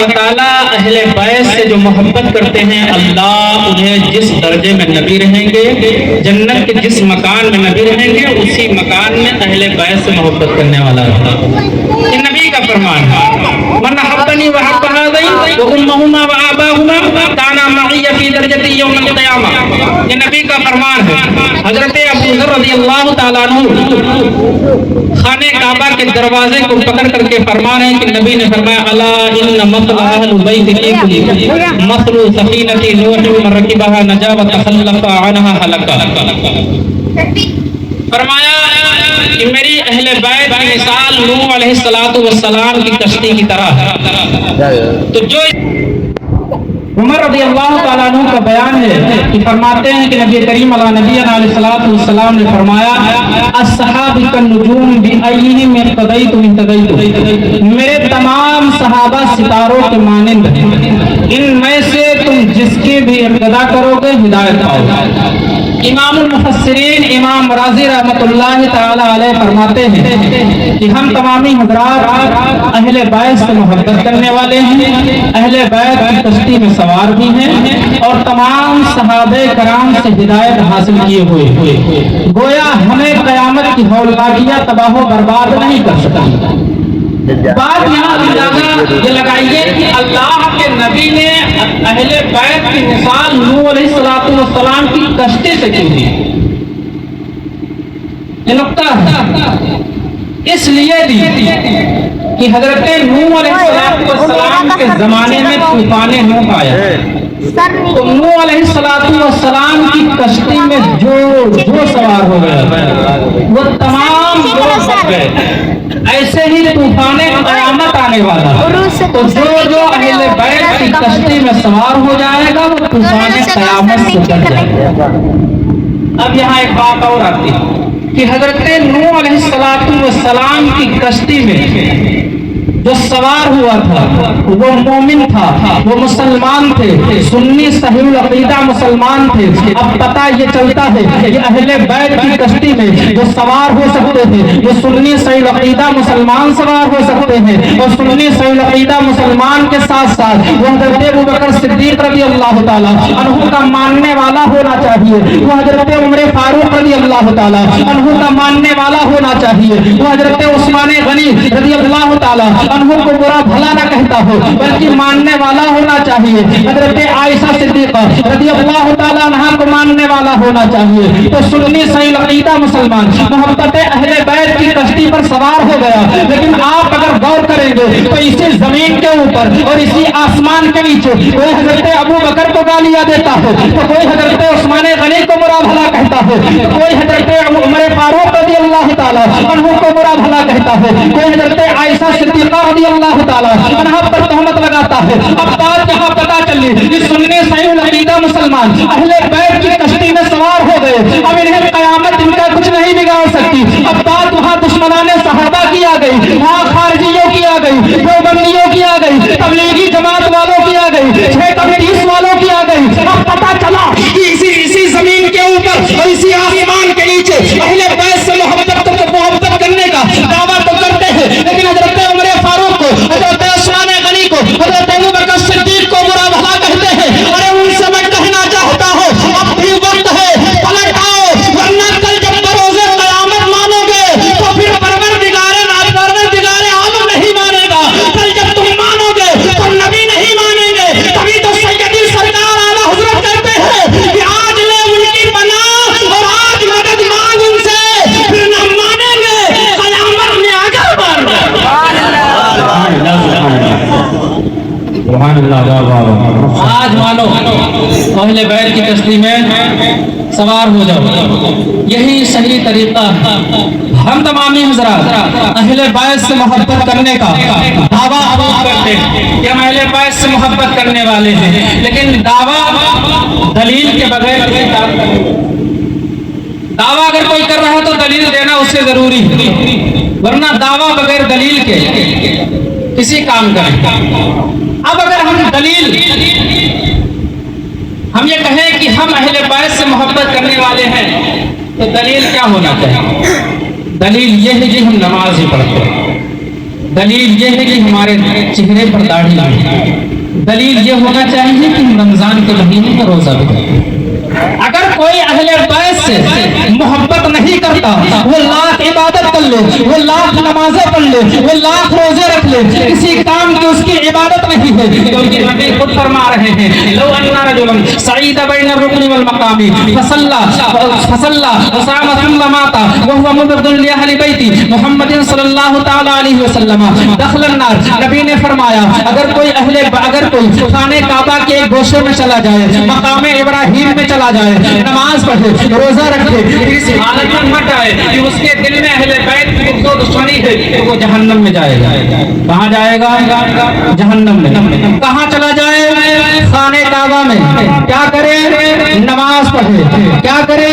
تعالیٰ اہل بیت سے جو محبت کرتے ہیں اللہ انہیں جس درجے میں نبی رہیں گے، جنت کے جس مکان میں نبی رہیں گے اسی مکان میں اہل بیت سے محبت کرنے والا رہتا ہے۔ یہ نبی کا فرمان ہے، من احبنی وحب هذین وامہما وآباہما کان معی فی درجۃ یوم القیامہ۔ یہ نبی کا فرمان ہے۔ حضرت ابو ذر رضی اللہ تعالیٰ عنہ خانہ کعبہ کے دروازے کو پکڑ کر کے فرما رہے ہیں کہ نبی نے فرمایا الا ان مثل اہل بیت فیکم مثل سفینۃ نوح من رکبها نجا وتخلف عنها ہلک۔ فرمایا کہ میری اہل بیت کی مثال نوح علیہ السلام کی کشتی کی طرح ہے۔ تو جو عمر رضی اللہ تعالیٰ عنہ کا بیان ہے کہ فرماتے ہیں کہ نبی کریم علیہ السلام نے فرمایا الصحابہ کالنجوم بأیہم اقتدیت اہتدیت، میرے تمام صحابہ ستاروں کے مانند ہیں، ان میں سے تم جس کی بھی اقتدا کرو گے ہدایت پاؤ گے۔ امام المفسرین امام رازی رحمۃ اللہ تعالی علیہ فرماتے ہیں کہ ہم تمامی حضرات اہل بیت سے محبت کرنے والے ہیں، اہل بیت کی کشتی میں سوار بھی ہیں اور تمام صحابہ کرام سے ہدایت حاصل کیے ہوئے، گویا ہمیں قیامت کی ہولناکیاں تباہ و برباد نہیں کر سکتی۔ بات یہاں اندازہ یہ لگائیے کہ اللہ کے نبی نے اہل بیت کی مثال نوح علیہ السلام کی کشتی سے کی دی۔ یہ نقطہ ہے اس لیے دی کہ حضرت نوح علیہ السلام کے زمانے میں طوفان نوح آیا، تو نوح علیہ السلام کی کشتی میں جو سوار ہو گئے وہ تمام لوگ بچ گئے۔ ایسے ہی طوفان قیامت آنے والا، تو جو اہل بیت کی کشتی میں سوار ہو جائے گا وہ طوفان قیامت سے بچ جائے گا۔ اب یہاں ایک بات اور آتی ہے کہ حضرت نوح علیہ السلام کی کشتی میں جو سوار ہوا تھا وہ مومن تھا، وہ مسلمان تھے، سنی صحیح العقیدہ مسلمان تھے۔ اب پتہ یہ چلتا ہے کہ اہل بیت کی کشتی میں جو سوار ہو سکتے ہیں وہ سنی صحیح العقیدہ مسلمان سوار ہو سکتے ہیں، اور سنی صحیح العقیدہ مسلمان کے ساتھ ساتھ وہ حضرت ابوبکر صدیق رضی اللہ تعالیٰ عنہ کا ماننے والا ہونا چاہیے، وہ حضرت عمر فاروق رضی اللہ تعالیٰ عنہ کا ماننے والا ہونا چاہیے، وہ حضرت عثمان غنی رضی اللہ تعالیٰ عنہ کو برا بھلا نہ کہتا ہو بلکہ ماننے والا ہونا چاہیے، حضرت عائشہ صدیقہ رضی اللہ تعالیٰ عنہ کو ماننے والا ہونا چاہیے۔ تو سنی صحیح العقیدہ مسلمان محبت اہل بیت کی کشتی پر سوار ہو گیا، لیکن آپ اگر غور کریں گے تو اسی زمین کے اوپر اور اسی آسمان کے نیچے کوئی حضرت ابو بکر کو گالیاں دیتا ہو، تو کوئی حضرت عثمان غنی کو برا بھلا کہتا ہو، کوئی حضرت عمر فاروق رضی اللہ تعالیٰ عنہ کو برا بھلا کہتا ہے، کوئی حضرت عائشہ صدیقہ رضی اللہ تعالیٰ عنہ پر تہمت لگاتا ہے۔ اب بات یہاں پتہ چلی کہ سنی صحیح العقیدہ مسلمان اہل بیت کی کشتی میں سوار ہو گئے، اب انہیں قیامت ان کا کچھ نہیں بگاڑ سکتی۔ اب بات وہاں دشمنان صحابہ کی آ گئی، وہاں خارجیوں کی آ گئی، دیوبندیوں کی آ گئی، تبلیغی جماعت والوں کی آ گئی، 6 والوں کی آ گئی۔ اب پتہ چلا کہ اسی زمین کے اوپر اور اسی آسمان کے نیچے اہل بیت سے محبت کرنے کا دعویٰ تو کرتے ہیں، لیکن حضرت عمر فاروق کو، حضرت عثمان غنی کو، حضرت ابوبکر صدیق کو برا بھلا کہتے ہیں۔ ارے ان سے میں کہنا چاہتا ہوں اب بھی وقت ہے، پلٹ آؤ، ورنہ کل جب بروز قیامت مانو گے تو پھر پروردگار عالم نہیں مانے گا، کل جب تم مانو گے تو نبی نہیں مانیں گے۔ تبھی تو سیدی سرکار اعلیٰ حضرت کہتے ہیں کہ آج لے ان کی پناہ اور آج مدد مانگ ان سے، پھر نہ مانیں گے قیامت میں آگر مارنا۔ آج مانو اہل بیت کی کشتی میں سوار ہو جاؤ، یہی صحیح طریقہ۔ ہم تمامی حضرات اہل بیت سے محبت کرنے کا دعویٰ کرتے ہیں کہ ہم اہل بیت سے محبت کرنے والے ہیں، لیکن دعویٰ دلیل کے بغیر دعویٰ اگر کوئی کر رہا ہے تو دلیل دینا اس سے ضروری ہے، ورنہ دعویٰ بغیر دلیل کے کسی کام کریں۔ اب اگر ہم یہ کہیں کہ ہم اہل بیت سے محبت کرنے والے ہیں تو دلیل کیا ہونا چاہیے؟ دلیل یہ ہے کہ ہم نماز ہی پڑھتے ہیں، دلیل یہ ہے کہ ہمارے چہرے پر داڑھی ہے، دلیل یہ ہونا چاہیے کہ ہم رمضان کے مہینے میں روزہ رکھیں۔ اگر کوئی اہل بیت سے محبت نہیں کرتا، وہ لاکھ عبادت کر لے، وہ لاکھ نمازیں پڑھ لے، وہ لاکھ روزے رکھ لے، کسی کام کی اس کی عبادت نہیں ہے، کیونکہ نبی خود فرما رہے ہیں لو ان رجلا سعید بین الرکن والمقام فصلى وصام ثم مات وهو مبغض لاهل بیت محمد صلی اللہ تعالی علیہ وسلم دخل النار۔ نبی نے فرمایا اگر کوئی خانہ کعبہ کے ایک گوشے میں چلا جائے، مقام ابراہیم میں چلا جائے، نماز پڑھے، روزہ رکھے، اس حالت میں مر جائے کہ اس کے دل میں اہل بیت کی بغض و دشمنی ہے، تو وہ جہنم میں جائے گا۔ کہاں جائے گا؟ جہنم میں۔ کہاں چلا جائے؟ خانہ کعبہ میں۔ کیا کرے؟ نماز پڑھے، کیا کرے؟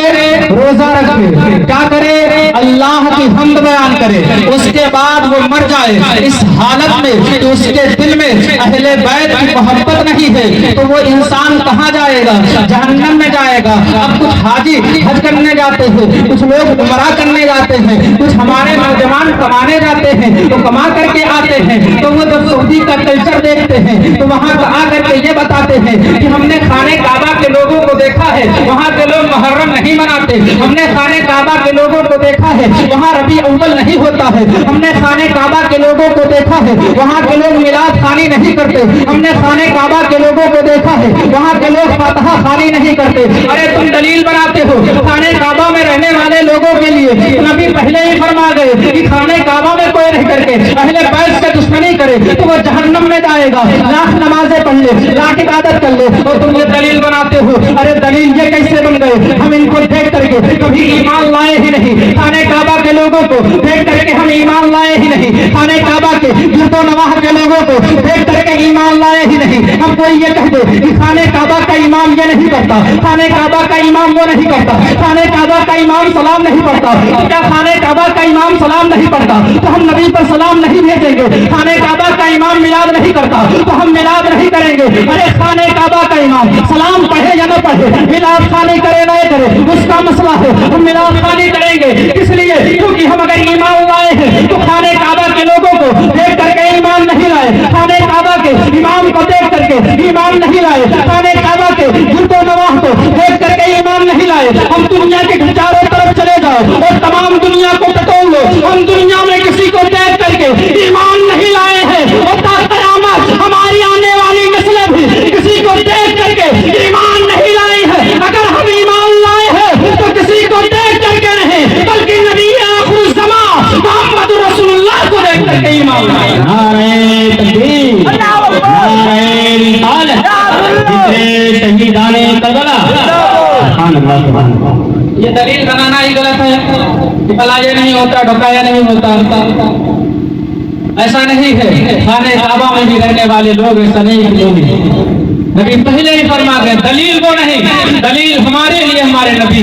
روزہ رکھے، کیا کرے؟ اللہ کی حمد بیان کرے، اس کے بعد وہ مر جائے اس حالت میں کہ اس کے دل میں اہل بیت کی محبت نہیں ہے، تو وہ انسان کہاں جائے گا؟ جہنم میں جائے گا۔ اب کچھ حاجی حج کرنے جاتے ہیں، کچھ لوگ عمرہ کرنے جاتے ہیں، کچھ ہمارے نوجوان کمانے جاتے ہیں، تو کما کر کے آتے ہیں، تو وہ جب سعودی کا کلچر دیکھتے ہیں تو وہاں آ کر کے یہ بتاتے ہیں کہ ہم نے خانہ کعبہ کے لوگوں کو دیکھا ہے، وہاں کے لوگ محرم نہیں مناتے، ہم نے خانہ کعبہ کے لوگوں کو دیکھا ہے وہاں ربیع اول نہیں ہوتا ہے، ہم نے خانہ کعبہ کے لوگوں کو دیکھا ہے وہاں کے لوگ میلاد خوانی نہیں کرتے، ہم نے خانہ کعبہ کے لوگوں کو دیکھا ہے وہاں کے لوگ فاتحہ خوانی نہیں کرتے۔ ارے تم دلیل بناتے ہو خانہ کعبہ میں رہنے والے لوگوں کے لیے، نبی پہلے ہی فرما گئے کہ خانہ کعبہ میں کوئی رہ کر کے اہل بیت سے دشمنی کرے تو وہ جہنم میں جائے گا، لاکھ نمازیں پڑھ لے، لاکھ عبادت کر لے، اور تم یہ دلیل بناتے ہو۔ ارے دلیل یہ کیسے بن گئے؟ ہم ان کو دیکھ کر کے کبھی ایمان لائے ہی نہیں، خانہ کعبہ کے لوگوں کو دیکھ کر کے ہم ایمان لائے ہی نہیں، خانہ کعبہ کے گرد و نواح کے لوگوں کو دیکھ کر کے ایمان لائے ہی نہیں۔ ہم کوئی یہ کہہ دے کہ خانہ کعبہ کا امام یہ نہیں کرتا، خانہ کعبہ کا امام وہ نہیں کرتا، خانہ کعبہ کا امام سلام نہیں پڑھتا، کیا خانہ کعبہ کا امام سلام نہیں پڑھتا تو ہم نبی پر سلام نہیں بھیجیں گے؟ خانہ کعبہ کا امام میلاد نہیں کرتا تو ہم میلاد نہیں کریں گے؟ ارے خانہ کعبہ کا امام سلام پڑھے یا نہ پڑھے، میلاد خانی کرے نہ کرے اس کا مسئلہ ہے، ہم میلاد خانی کریں گے۔ اس لیے کیونکہ ہم اگر ایمان لائے ہیں تو خانہ کعبہ کے لوگوں کو دیکھ کر کے ایمان نہیں لائے، خانہ کعبہ کے امام کو دیکھ کر کے ایمان نہیں لائے، خانہ کعبہ کے گرد و نواح کو دیکھ کر کے ایمان نہیں لائے۔ ہم دنیا کے چاروں طرف چلے جاؤ اور تمام دنیا کو ٹٹول لو، ہم دنیا میں کسی کو دیکھ کر کے ایمان نہیں لائے ہیں، اور تا قیامت ہماری آنے والی نسلیں بھی کسی کو دیکھ کر کے ایمان نہیں لائے ہیں۔ اگر ہم ایمان لائے ہیں تو کسی کو دیکھ کر کے نہیں بلکہ نبی آخر الزمان محمد رسول اللہ کو دیکھ کر کے ایمان لائے۔ نعرہ تکبیر، نعرہ رسالت، شہیدان کربلا، سبحان اللہ سبحان اللہ۔ یہ دلیل بنانا ہی غلط ہے کہ بھلا یہ نہیں ہوتا، ڈھکایا نہیں ہوتا، ایسا نہیں ہے۔ خانہ کعبہ میں بھی رہنے والے لوگ ایسا نہیں کہ نبی پہلے ہی فرما گئے دلیل وہ نہیں، دلیل ہمارے لیے ہمارے نبی،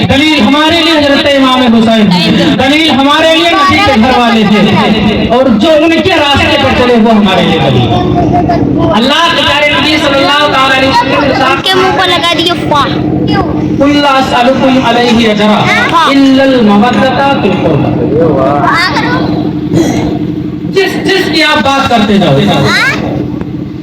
دلیل ہمارے لیے حضرت امام حسین، دلیل ہمارے لیے نبی کے گھر والے تھے، اور جو ان کے راستے پر چلے وہ ہمارے لیے دلیل۔ اللہ کے پیارے نبی صلی اللہ تعالی علیہ وسلم کے منہ کو لگا دیے قل لا اسألکم علیہ اجرا الا المودۃ فی القربى۔ جس کی آپ بات کرتے جاؤ،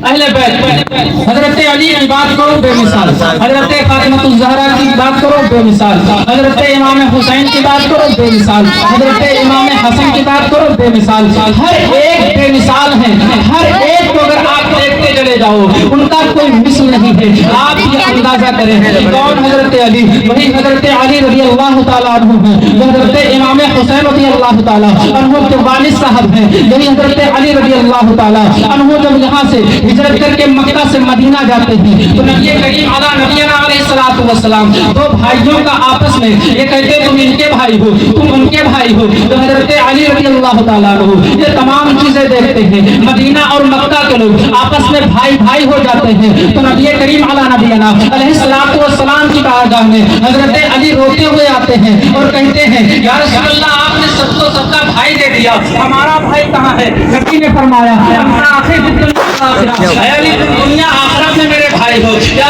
اہل بیت، حضرت علی کی بات کرو بے مثال، حضرت فاطمہ الزہرا کی بات کرو بے مثال، حضرت امام حسین کی بات کرو بے مثال، حضرت امام حسن کی بات کرو بے مثال، ہر ایک بے مثال ہے، ہر ایک کو اگر آپ دیکھتے چلے جاؤ ان کا کوئی مثل نہیں ہے۔ آپ یہ اندازہ کریں کون حضرت علی؟ وہی حضرت علی رضی اللہ تعالیٰ عنہ ہیں، جو حضرت امام حسین رضی اللہ تعالیٰ عنہ کے والد صاحب ہیں، یہی حضرت علی رضی اللہ تعالیٰ عنہ جب یہاں سے ہجرت کر کے مکہ سے مدینہ جاتے ہیں تو نبی کریم نبینا علیہ الصلوۃ والسلام دو بھائیوں کا آپس میں یہ کہتے تم ان کے بھائی ہو، تم ان کے بھائی ہو، تو حضرت علی رضی اللہ تعالیٰ عنہ یہ تمام چیزیں دیکھتے ہیں۔ مدینہ اور مکہ کے لوگ آپس میں بھائی بھائی ہو جاتے ہیں، تو نبی کریم نبینا علیہ الصلوۃ والسلام کی بارگاہ میں حضرت علی روتے ہوئے آتے ہیں اور کہتے ہیں یا رسول اللہ آپ نے سب کو سب کا بھائی دے دیا، ہمارا بھائی کہاں ہے؟ نبی نے فرمایا دنیا آخرت میں میرے بھائی ہو، یا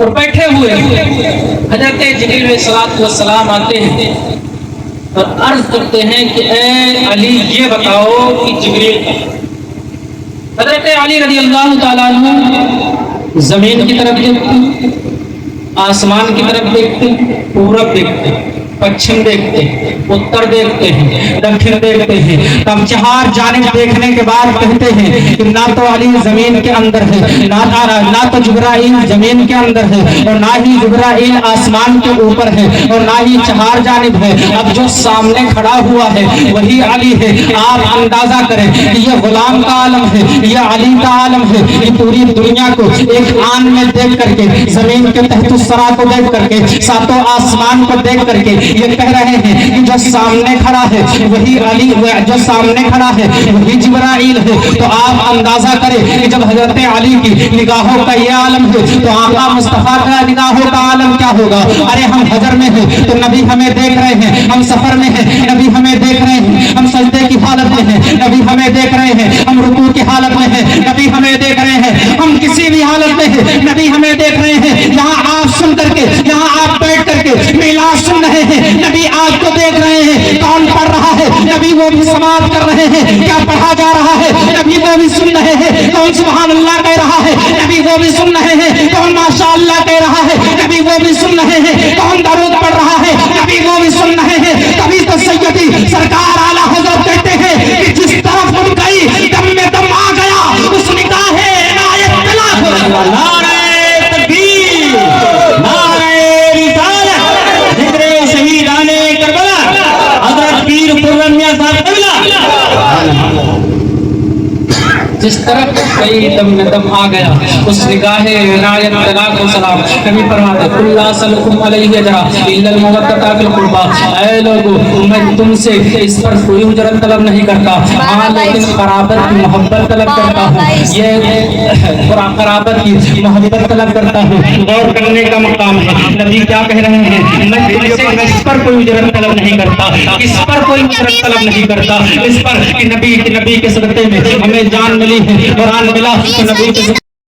اور بیٹھے ہوئے حضرت جبریل علیہ السلام آتے ہیں اور عرض کرتے ہیں کہ اے علی یہ بتاؤ کہ جبریل حضرت علی رضی اللہ تعالیٰ عنہ زمین کی طرف دیکھتے، آسمان کی طرف دیکھتے، پورب دیکھتے، پچھم دیکھتے، اتر دیکھتے ہیں، دکھن دیکھتے ہیں، تب چار جانب دیکھنے کے بعد کہتے ہیں کہ نہ تو علی زمین کے اندر ہے، نہ تو جبرائیل زمین کے اندر ہے، اور نہ ہی جبرائیل آسمان کے اوپر ہے، اور نہ ہی چار جانب ہے، اب جو سامنے کھڑا ہوا ہے وہی علی ہے۔ آپ اندازہ کریں کہ یہ غلام کا عالم ہے، یہ علی کا عالم ہے، یہ پوری دنیا کو ایک آن میں دیکھ کر کے، زمین کے تحت الثری کو دیکھ کر کے، ساتوں آسمان کو دیکھ کر کے یہ کہہ رہے ہیں کہ جو سامنے کھڑا ہے وہی علی، جو سامنے کھڑا ہے وہی جبرائیل ہے۔ تو آپ اندازہ کریں کہ جب حضرت علی کی نگاہوں کا یہ عالم ہے تو آقا مصطفیٰ کا نگاہوں کا عالم کیا ہوگا؟ ارے ہم حضر میں ہیں تو نبی ہمیں دیکھ رہے ہیں، ہم سفر میں ہیں نبی ہمیں دیکھ رہے ہیں، ہم سجدے کی حالت میں ہیں نبی ہمیں دیکھ رہے ہیں، ہم رکوع کی حالت میں ہیں نبی ہمیں دیکھ رہے ہیں، ہم کسی بھی حالت میں ہیں نبی ہمیں دیکھ رہے ہیں۔ یہاں آپ سن کر کے، یہاں آپ بیٹھ کر کے میلاد سن رہے ہیں، نبی آپ کو دیکھ رہے ہیں، کون پڑھ رہا ہے نبی وہ بھی سماعت کر رہے ہیں، کیا پڑھا جا رہا ہے نبی وہ بھی سن رہے ہیں، کون سبحان اللہ کہہ رہا ہے نبی وہ بھی سن رہے ہیں، کون ماشاء اللہ کہہ رہا ہے نبی وہ بھی سن رہے ہیں، کون درود پڑھ رہا ہے نبی وہ بھی سن رہے ہیں۔ تبھی تو سیدی سرکار اعلیٰ حضرت کہتے ہیں کہ جس طرف تم گئی دم میں دم آ گیا، اس نگاہ عنایت طلب نعرہ تکبیر، نعرہ رسالت، ذکر شہیدان کربلا، حضرت پیر خرم میاں صاحب قبلہ۔ جس طرف کئی دم میں دم آ گیا، اس نگاہ عنایت طلاق و سلام۔ نبی فرماتے اللہ صلی اللہ علیہ اجرا الا المودۃ فی القربى، اے لوگو میں تم سے اس پر کوئی اجرت طلب نہیں کرتا، ہاں لیکن قرابت کی محبت طلب کرتا ہوں، یہ قرابت کی محبت طلب کرتا ہوں۔ غور کرنے کا مقام ہے، نبی کیا کہہ رہے ہیں؟ میں تم سے اس پر کوئی اجرت طلب نہیں کرتا، اس پر کوئی اجرت طلب نہیں کرتا، اس پر کہ نبی کے صدقے میں ہمیں جان ملی ہے، قرآن ملا تو نبی کے